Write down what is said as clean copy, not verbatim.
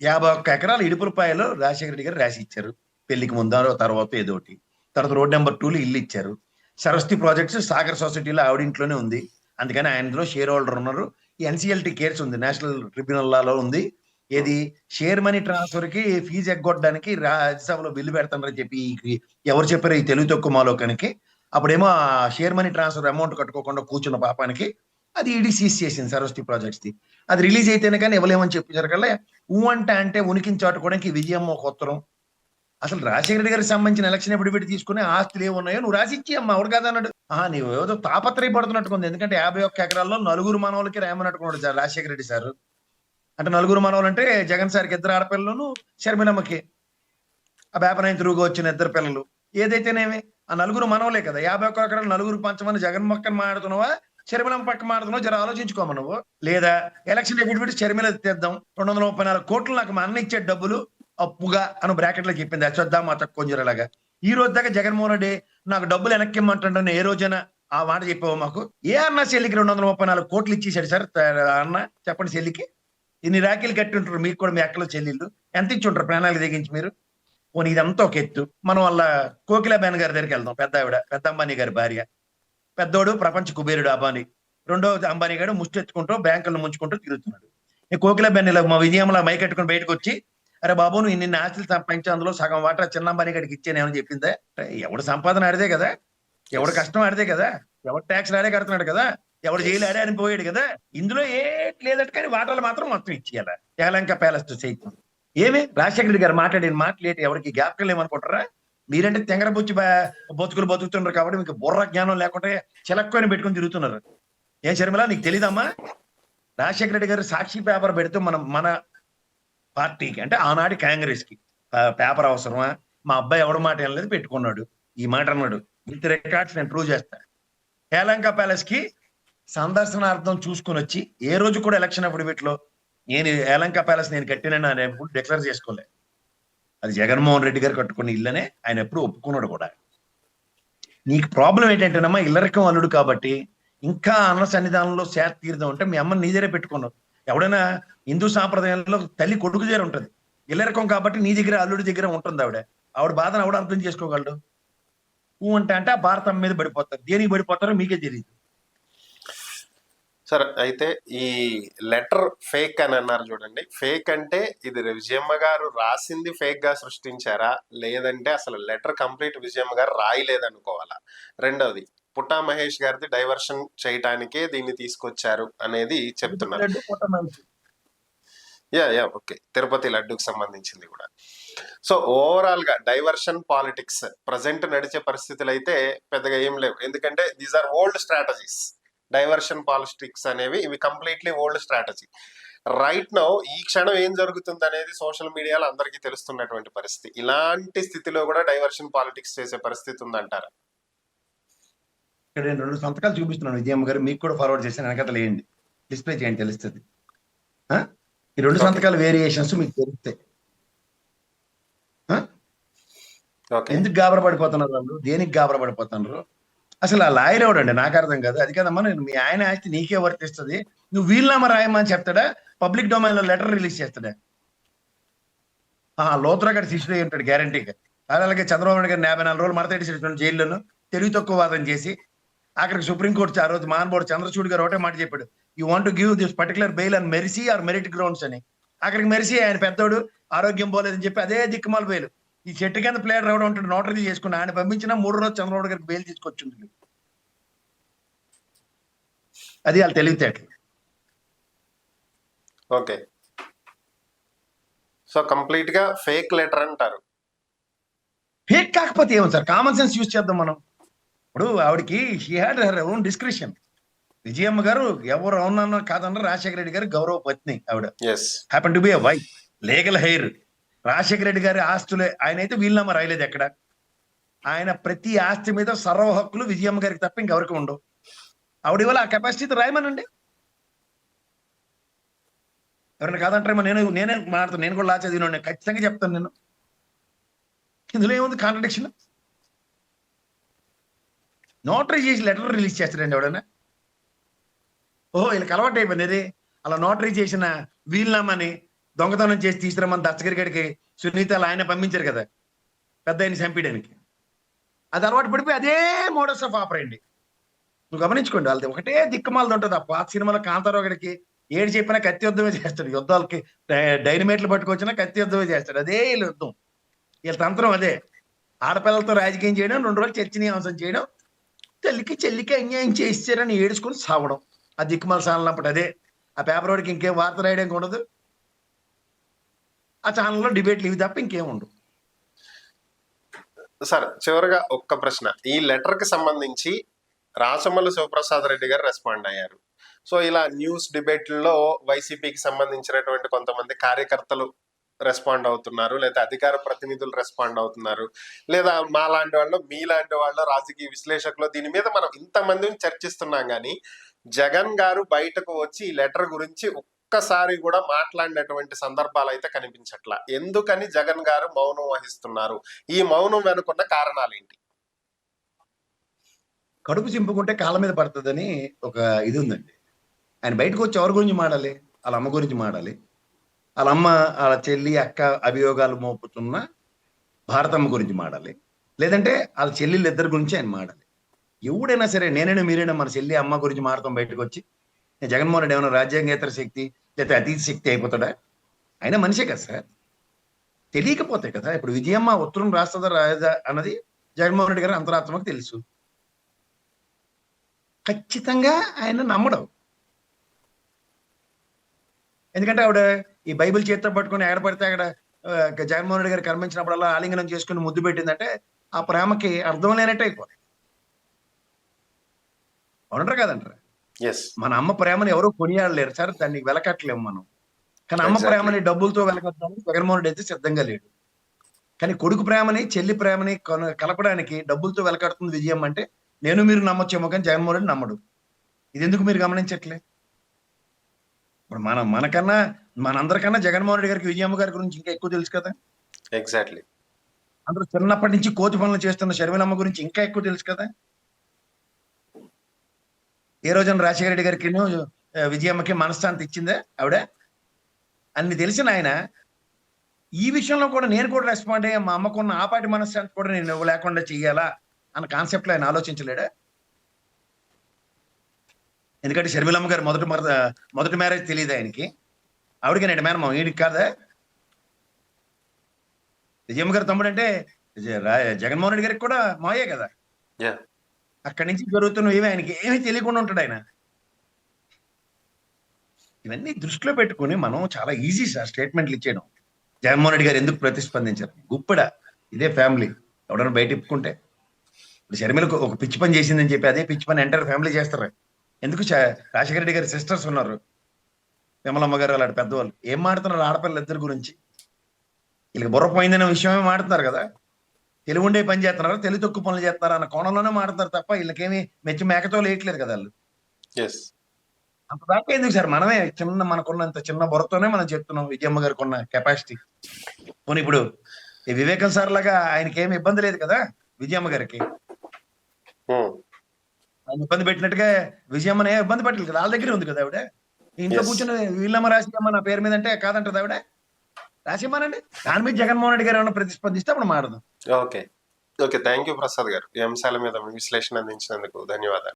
51 ఎకరాలు ఇడుపులపాయలో రాజశేఖర రెడ్డి గారు రాసి ఇచ్చారు. పెళ్లికి ముందో తర్వాత ఏదోటి. తర్వాత రోడ్ నెంబర్ 2లో ఇల్లు ఇచ్చారు. సరస్వతి ప్రాజెక్ట్స్ సాగర్ సొసైటీలో ఆవిడింట్లోనే ఉంది. అందుకని ఆయనలో షేర్ హోల్డర్ ఉన్నారు. ఈ ఎన్సిఎల్టీ కేర్స్ ఉంది, నేషనల్ ట్రిబ్యునల్ లాలో ఉంది. ఏది షేర్ మనీ ట్రాన్స్ఫర్ కి ఫీజు ఎగ్గొట్టడానికి రాజ్యసభలో బిల్లు పెడతానని చెప్పి ఎవరు చెప్పారు? ఈ తెలుగు తక్కువ మాలోకానికి. అప్పుడేమో ఆ షేర్ మనీ ట్రాన్స్ఫర్ అమౌంట్ కట్టుకోకుండా కూర్చున్న పాపానికి అది ఈడీ సీజ్ చేసింది సరస్వతి ప్రాజెక్ట్స్ ది. అది రిలీజ్ అయితేనే కానీ ఇవ్వలేమని చెప్పారు కల్లా అంటే ఉనికిని చాటుకోవడానికి విజయం ఒక ఉత్తరం. అసలు రాజశేఖర రెడ్డి గారికి సంబంధించిన ఎలక్షన్ ఎప్పుడు పెట్టి తీసుకుని ఆస్తులు ఏమున్నాయో నువ్వు రాసిచ్చి అమ్మ ఎవరు కాదు అన్నాడు. నీవు ఏదో తాపత్రయపడుతున్నట్టుకుంది. ఎందుకంటే 51 ఎకరాల్లో 4 మనవలకి రాయమన్నట్టుకున్నాడు రాజశేఖర రెడ్డి సార్. అంటే 4 మనవలు అంటే జగన్ సార్కి 2 ఆడపిల్లలను, షర్మిలమ్మకి ఆ బేపనాయన తిరుగుగా వచ్చిన 2 పిల్లలు. ఏదైతేనేమి ఆ 4 మనవలే కదా. 51 ఎకరాలు 4 పంచమని జగన్ మొక్కని మాడుతున్నావా, షర్మిలమ్మ పక్క మాడుతున్నావు? జర ఆలోచించుకోమ నువ్వు. లేదా ఎలక్షన్ ఎప్పుడు పెట్టి షర్మిల తెద్దాం, 234 కోట్లు నాకు మా అన్న ఇచ్చే డబ్బులు అప్పుగా అని బ్రాకెట్ లో చెప్పింది అశ్వత్థ మా కొంజరలాగా. ఈ రోజు దాకా జగన్మోహన్ రెడ్డి నాకు డబ్బులు వెనక్కి ఇమ్మంటాడని ఏ రోజైనా ఆ మాట చెప్పావు మాకు? ఏ అన్న చెల్లికి 234 కోట్లు ఇచ్చేసాడు సార్ అన్న? చెప్పండి చెల్లికి. ఇన్ని రాఖీలు కట్టి ఉంటారు మీకు కూడా, మీ అక్కలు చెల్లెళ్ళు ఎంత ఇచ్చి ఉంటారు ప్రాణాలకు తెగించి మీరు? పోనీ ఇదంతా ఒక ఎత్తు. మనం వాళ్ళ కోకిలాబేన్ గారి దగ్గరికి వెళ్దాం. పెద్ద ఆవిడ, పెద్ద అంబానీ గారి భార్య. పెద్దోడు ప్రపంచ కుబేరుడు అంబానీ. రెండో అంబానీ గారు ముష్టెత్తుకుంటూ బ్యాంకులను ముంచుకుంటూ తిరుగుతున్నాడు. ఈ కోకిలాబేన్ ఇలా మా విజయంలో మైకెట్టుకుని బయటకు వచ్చి, అరే బాబు నువ్వు ఇన్ని ఆస్తులు సంపాదించి అందులో సగం వాటా చిన్న అంబానీ గడికి ఇచ్చానేమని చెప్పిందే. ఎవడు సంపాదన ఆడితే కదా, ఎవడు కష్టం ఆడితే కదా, ఎవడు ట్యాక్స్ ఆడే కడుతున్నాడు కదా, ఎవడు జైలు ఆడే అని పోయాడు కదా. ఇందులో ఏ లేదట కానీ వాటాలు మాత్రం మొత్తం ఇచ్చేయాల. యలహంక ప్యాలెస్ సైతం ఏమి రాజశేఖర రెడ్డి గారు మాట్లాడిన మాట్లాడి ఎవరికి జ్ఞాపకం లేమనుకుంటారా? మీరంటే తెంగర బతుకులు బతుకుతున్నారు కాబట్టి మీకు బుర్ర జ్ఞానం లేకుంటే చిలక్కుని పెట్టుకుని తిరుగుతున్నారు. ఏం షర్మిల నీకు తెలీదమ్మా? రాజశేఖర రెడ్డి గారు సాక్షి పేపర్ పెడితే మన పార్టీకి అంటే ఆనాటి కాంగ్రెస్ కి పేపర్ అవసరమా? మా అబ్బాయి ఎవడ మాట వెళ్ళలేదు పెట్టుకున్నాడు. ఈ మాట అన్నాడు. విత్ రికార్డ్స్ నేను ప్రూవ్ చేస్తా. యలహంక ప్యాలెస్ కి సందర్శనార్థం చూసుకుని వచ్చి ఏ రోజు కూడా ఎలక్షన్ అఫిడవిట్ లో నేను యలహంక ప్యాలెస్ నేను కట్టినని ఆయన ఎప్పుడు డిక్లేర్ చేసుకోలే. అది జగన్మోహన్ రెడ్డి గారు కట్టుకున్న ఇల్లనే ఆయన ఎప్పుడు ఒప్పుకున్నాడు కూడా. నీకు ప్రాబ్లం ఏంటంటేనమ్మా, ఇల్లరికం అల్లుడు కాబట్టి ఇంకా అన్న సన్నిధానంలో శాత తీర్థం అంటే మీ అమ్మని నీ దగ్గరే పెట్టుకున్నావు. ఎవడైనా హిందూ సాంప్రదాయంలో తల్లి కొడుకు దగ్గర ఉంటది. ఇల్లరికం కాబట్టి నీ దగ్గర అల్లుడి దగ్గర ఉంటుంది. ఆవిడ బాధను ఆవిడ అర్థం చేసుకోగలడు. అంటే ఆ భారతం మీద పడిపోతారు. దేనికి పడిపోతారో మీకే తెలియదు. సార్ అయితే ఈ లెటర్ ఫేక్ అని అన్నారు చూడండి. ఫేక్ అంటే ఇది విజయమ్మ గారు రాసింది ఫేక్ గా సృష్టించారా, లేదంటే అసలు లెటర్ కంప్లీట్ విజయమ్మ గారు రాయలేదనుకోవాలా? రెండవది పుట్టా మహేష్ గారిది డైవర్షన్ చేయటానికే దీన్ని తీసుకొచ్చారు అనేది చెప్తున్నారు. ఓకే, తిరుపతి లడ్డూకి సంబంధించింది కూడా. సో ఓవరాల్ గా డైవర్షన్ పాలిటిక్స్ ప్రజెంట్ నడిచే పరిస్థితులు అయితే పెద్దగా ఏం లేవు. ఎందుకంటే these are old strategies. Diversion politics అనేవి ఇవి completely old strategy. Right now ఈ క్షణం ఏం జరుగుతుంది అనేది సోషల్ మీడియాలో అందరికీ తెలుస్తున్నటువంటి పరిస్థితి. ఇలాంటి స్థితిలో కూడా డైవర్షన్ పాలిటిక్స్ చేసే పరిస్థితి ఉందంటారా? ఇక్కడ నేను 2 సంతకాలు చూపిస్తున్నాను విజయమ్మ గారు, మీకు కూడా ఫార్వర్డ్ చేశాను. వెనకతలు వేయండి, డిస్ప్లే చేయండి, తెలుస్తుంది. ఈ 2 సంతకాల వేరియేషన్స్ మీకు తెలుస్తాయి. ఎందుకు గాబరపడిపోతున్నారు వాళ్ళు, దేనికి గాబరపడిపోతున్నారు? అసలు ఆ లాయర్ ఎవడండి నాకు అర్థం కాదు. అది కదమ్మా, నేను మీ ఆయన ఆస్తి నీకే వర్తిస్తుంది, నువ్వు వీలునామా రాయమని చెప్తాడా? పబ్లిక్ డొమైన్ లో లెటర్ రిలీజ్ చేస్తాడా? లోతురా గారి శిష్యుడు ఉంటాడు గ్యారంటీగా. అలాగే చంద్రబాబు నాయుడు గారు 54 రోజులు మడతేడి జైల్లోను తెలివి తక్కువ వాదం చేసి ఆఖరికి సుప్రీంకోర్టు ఆ రోజు మహానుభావుడు చంద్రచూడ్ గారు ఒకటే మాట చెప్పాడు, you want to give this particular bail and mercy or merit grounds అని. ఆఖరికి మెరిసీ ఆయన పెద్దోడు ఆరోగ్యం పోలేదని చెప్పి అదే దిక్కుమాల బెయిల్. ఈ చెట్టు కింద ప్లేయర్ ఎవడో ఉంటాడు నోటరీ చేసుకుని ఆయన పంపించిన 3 రోజు చంద్రబాబు గారికి బెయిల్ తీసుకొచ్చింది. అది వాళ్ళు తెలివితేటలు. ఓకే, సో కంప్లీట్ గా ఫేక్ లెటర్ అంటారు. ఫేక్ కాకపోతే ఏమో సార్, కామన్ సెన్స్ యూజ్ చేద్దాం మనం. ఇప్పుడు ఆవిడకి she had her own description. Vijayamma గారు ఎవరు అవునన్నా కాదన్న రాజశేఖర రెడ్డి గారు గౌరవ పత్ని ఆవిడ. Happen to be a wife, legal heir. Rajasekhara Reddy గారి ఆస్తులే, ఆయన అయితే వీలునామా రాయలేదు ఎక్కడ. ఆయన ప్రతి ఆస్తి మీద సర్వ హక్కులు విజయమ్మ గారికి తప్ప ఇంకెవరికి ఉండవు. ఆవిడ ఇవాళ ఆ కెపాసిటీ రాయమనండి. ఎవరైనా కాదంటారేమో, నేనే మాట్లాడుతాను, నేను కూడా లా చదివిన ఖచ్చితంగా చెప్తాను. నేను ఇందులో ఏముంది కాంట్రడిక్షన్? నోటరీ చేసి లెటర్ రిలీజ్ చేస్తాడండి ఎవడన్నా? ఓహో వీళ్ళకి అలవాటు అయిపోయింది. అలా నోటరీ చేసిన వీలునామాని దొంగతనం చేసి తీసుకురమ్మని దస్తగిరి గడికి సునీతలు ఆయన పంపించారు కదా పెద్ద ఆయన చంపేయడానికి. అది అలవాటు పడిపోయి అదే మోడస్ ఆఫ్ ఆపరేండి. నువ్వు గమనించుకోండి, వాళ్ళది ఒకటే దిక్కుమాలది ఉంటుంది. ఆ పాత సినిమాలో కాంతారావు గడికి ఏడు చెప్పినా కత్తి యుద్ధమే చేస్తాడు, యుద్ధాలకి డైనమేట్లు పట్టుకొచ్చినా కత్తి యుద్ధమే చేస్తాడు. అదే వీళ్ళ యుద్ధం, వీళ్ళ తంత్రం అదే. ఆడపిల్లలతో రాజకీయం చేయడం, 2 రోజులు చర్చనీయాంశం చేయడం, చెల్లికి అన్యాయం చేస్తారని ఏడుచుకొని సావడం. ఆ దిక్కుమాల సాలనప్పుడు అదే. ఆ పేపర్ వాడికి ఇంకేం వార్త రాయడానికి ఉండదు, ఆ ఛానల్లో డిబేట్లు ఇవి తప్ప ఇంకేం ఉండవు. సార్ చివరిగా ఒక్క ప్రశ్న, ఈ లెటర్ కి సంబంధించి రాచమల్లు శివప్రసాద్ రెడ్డి గారు రెస్పాండ్ అయ్యారు. సో ఇలా న్యూస్ డిబేట్లలో వైసీపీకి సంబంధించినటువంటి కొంతమంది కార్యకర్తలు రెస్పాండ్ అవుతున్నారు, లేదా అధికార ప్రతినిధులు రెస్పాండ్ అవుతున్నారు, లేదా మా లాంటి వాళ్ళు, మీలాంటి వాళ్ళు, రాజకీయ విశ్లేషకులు, దీని మీద మనం ఇంతమందిని చర్చిస్తున్నాం కానీ జగన్ గారు బయటకు వచ్చి ఈ లెటర్ గురించి ఒక్కసారి కూడా మాట్లాడినటువంటి సందర్భాలు అయితే కనిపించట్లా. ఎందుకని జగన్ గారు మౌనం వహిస్తున్నారు? ఈ మౌనం వెనుకున్న కారణాలు ఏంటి? కడుపు చింపుకుంటే కాళ్ళ మీద పడుతుందని ఒక ఇది ఉందండి. ఆయన బయటకు వచ్చి ఎవరి గురించి మాడాలి? వాళ్ళ అమ్మ గురించి మాడాలి. వాళ్ళ అమ్మ, వాళ్ళ చెల్లి, అక్క అభియోగాలు మోపుతున్న భారతమ్మ గురించి మాడాలి. లేదంటే వాళ్ళ చెల్లెళ్ళు ఇద్దరి గురించి ఆయన మాడాలి. ఎవడైనా సరే, నేనైనా మీరైనా మన చెల్లి అమ్మ గురించి మాడతాం బయటకు వచ్చి. జగన్మోహన్ రెడ్డి ఏమైనా రాజ్యాంగేతర శక్తి లేకపోతే అతీత శక్తి అయిపోతాడా? ఆయన మనిషే కదా సార్. తెలియకపోతే కదా. ఇప్పుడు విజయమ్మ ఉత్తరం రాస్తుందా రాయదా అన్నది జగన్మోహన్ రెడ్డి గారు అంతరాత్మకు తెలుసు. ఖచ్చితంగా ఆయన నమ్మడం. ఎందుకంటే ఆవిడ ఈ బైబిల్ చేతితో పట్టుకుని ఎగడపడితే అక్కడ జగన్మోహన్ రెడ్డి గారు కర్మించినప్పుడల్లా ఆలింగనం చేసుకుని ముద్దు పెట్టిందంటే ఆ ప్రేమకి అర్థం లేనట్టు అయిపోతుంది. అవునంటారు కదంటారా? మన అమ్మ ప్రేమని ఎవరూ కొనియాడలేరు సార్, దాన్ని వెలకట్టలేము మనం. కానీ అమ్మ ప్రేమని డబ్బులతో వెలకట్టడానికి జగన్మోహన్ రెడ్డి అయితే సిద్ధంగా లేడు. కానీ కొడుకు ప్రేమని, చెల్లి ప్రేమని కలపడానికి డబ్బులతో వెలకడుతుంది విజయమ్మ అంటే నేను మీరు నమ్మొచ్చేమో, కానీ జగన్మోహన్ రెడ్డి నమ్మడు. ఇది ఎందుకు మీరు గమనించట్లే? ఇప్పుడు మనకన్నా మనందరికన్నా జగన్మోహన్ రెడ్డి గారికి విజయమ్మ గారి గురించి ఇంకా ఎక్కువ తెలుసు కదా. ఎగ్జాక్ట్లీ. అందరూ చిన్నప్పటి నుంచి కోతి పనులు చేస్తున్న షర్మిలమ్మ గురించి ఇంకా ఎక్కువ తెలుసు కదా. ఏ రోజున రాజశేఖర రెడ్డి గారికి విజయమ్మకి మనశ్శాంతి ఇచ్చిందే ఆవిడ? అన్ని తెలిసిన ఆయన ఈ విషయంలో కూడా నేను కూడా రెస్పాండ్ అయ్యా, మా అమ్మకున్న ఆపాటి మనశ్శాంతి కూడా నేను ఇవ్వలేకుండా చెయ్యాలా అన్న కాన్సెప్ట్ లో ఆయన ఆలోచించలేడా? ఎందుకంటే షర్మిలమ్మ గారు మొదటి మ్యారేజ్ తెలియదు ఆయనకి. ఆవిడకి నేను మేనమా, ఈడికి కాదా? విజయమ్మ గారు తమ్ముడు అంటే జగన్మోహన్ రెడ్డి గారికి కూడా మాయే కదా. అక్కడి నుంచి జరుగుతున్న ఏమి ఆయనకి ఏమీ తెలియకుండా ఉంటాడు ఆయన. ఇవన్నీ దృష్టిలో పెట్టుకుని మనం చాలా ఈజీ సార్ స్టేట్మెంట్లు ఇచ్చేయడం. జగన్మోహన్ రెడ్డి గారు ఎందుకు ప్రతిస్పందించారు? గుప్పడా ఇదే ఫ్యామిలీ ఎవడన్నా బయట ఇప్పుకుంటే. ఇప్పుడు షర్మిలకు ఒక పిచ్చి పని చేసిందని చెప్పి అదే పిచ్చి పని ఎంటైర్ ఫ్యామిలీ చేస్తారు. ఎందుకు? రాజశేఖర రెడ్డి గారి సిస్టర్స్ ఉన్నారు, విమలమ్మ గారు, అలాంటి పెద్దవాళ్ళు. ఏం మాడుతున్నారు ఆడపిల్లలు ఇద్దరి గురించి? వీళ్ళకి బుర్ర పోయిందనే విషయమే మాడుతున్నారు కదా. తెలివి ఉండే పని చేస్తున్నారు, తెలివి తక్కువ పనులు చేస్తున్నారు అన్న కోణంలోనే మాడుతున్నారు తప్ప వీళ్ళకేమి మెచ్చి మేకతో లేయట్లేదు కదా వాళ్ళు. అంత దాకా ఎందుకు సార్? మనమే మనకున్నంత చిన్న బుర్రతోనే మనం చెప్తున్నాం విజయమ్మ గారికి ఉన్న కెపాసిటీ. పోనీ ఇప్పుడు ఈ వివేకం సార్ లాగా ఆయనకి ఏమి ఇబ్బంది లేదు కదా విజయమ్మ గారికి. ఆయన ఇబ్బంది పెట్టినట్టుగా విజయమ్మని ఇబ్బంది పెట్టలేదు కదా, వాళ్ళ దగ్గరే ఉంది కదా ఆవిడ. ఇంట్లో కూర్చొని వీళ్ళమ్మ రాసిమ్మ నా పేరు మీద అంటే కాదంటది ఆవిడ. రాసిమ్మనండి, దాని మీద జగన్మోహన్ రెడ్డి గారు ఏమైనా ప్రతిస్పందిస్తే అప్పుడు మాడదు. ఓకే, థ్యాంక్ యూ ప్రసాద్ గారు. ఈ అంశాల మీద విశ్లేషణ అందించినందుకు ధన్యవాదాలు.